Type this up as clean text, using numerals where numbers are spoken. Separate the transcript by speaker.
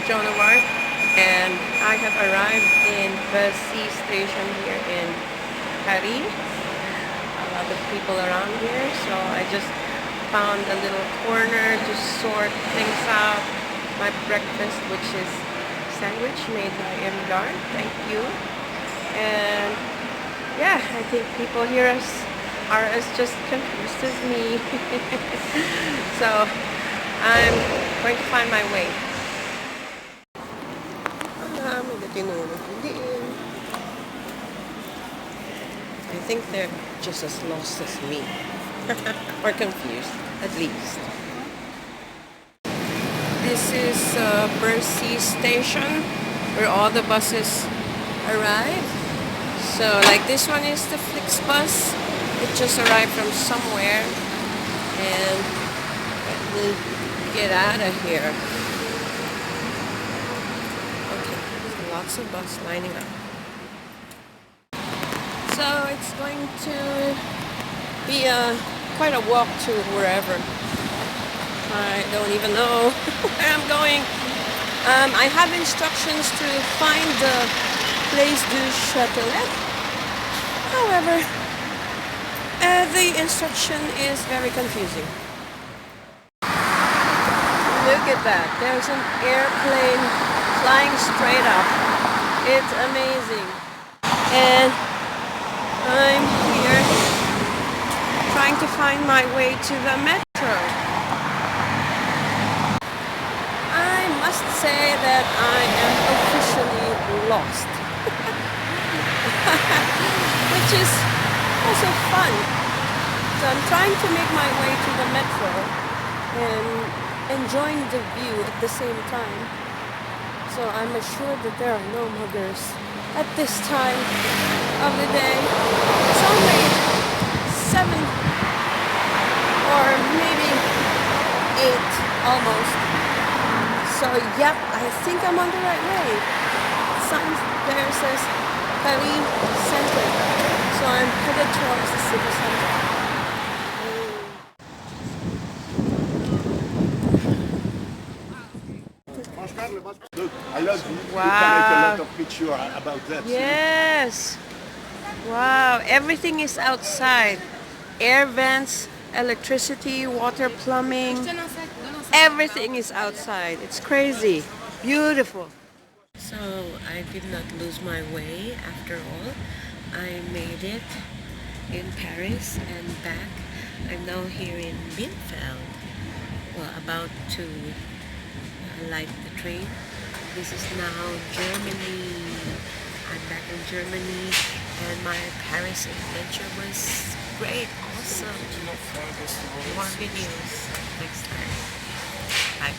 Speaker 1: Joan of Arc, and I have arrived in Bercy station here in Paris. A lot of people around here, so I just found a little corner to sort things out. My breakfast, which is sandwich made by Emgar, thank you. And yeah, I think people here are as just confused as me. So I'm going to find my way. I think they're just as lost as me. Or confused, at least. This is Bercy station where all the buses arrive. So like this one is the Flixbus. It just arrived from somewhere, and let me get out of here. Okay, so lots of buses lining up. So it's going to be quite a walk to wherever. I don't even know where I'm going. I have instructions to find the Place du Châtelet. However, the instruction is very confusing. Look at that. There's an airplane flying straight up. It's amazing. And I'm here trying to find my way to the metro. I must say that I am officially lost. Which is also fun. So I'm trying to make my way to the metro and enjoying the view at the same time. So I'm assured that there are no muggers at this time of the day. It's only 7 or maybe 8 almost. So yep, I think I'm on the right way. The sign there says Paris Center. So I'm headed towards the city center.
Speaker 2: Look, I love you.
Speaker 1: Wow.
Speaker 2: You can make a lot of pictures about that.
Speaker 1: Yes. Wow. Everything is outside. Air vents, electricity, water, plumbing. Everything is outside. It's crazy. Beautiful. So I did not lose my way after all. I made it in Paris and back. I'm now here in Bielefeld. Well, about to light the train. This is now Germany. I'm back in Germany, and my Paris adventure was great, awesome. More videos next time. Bye.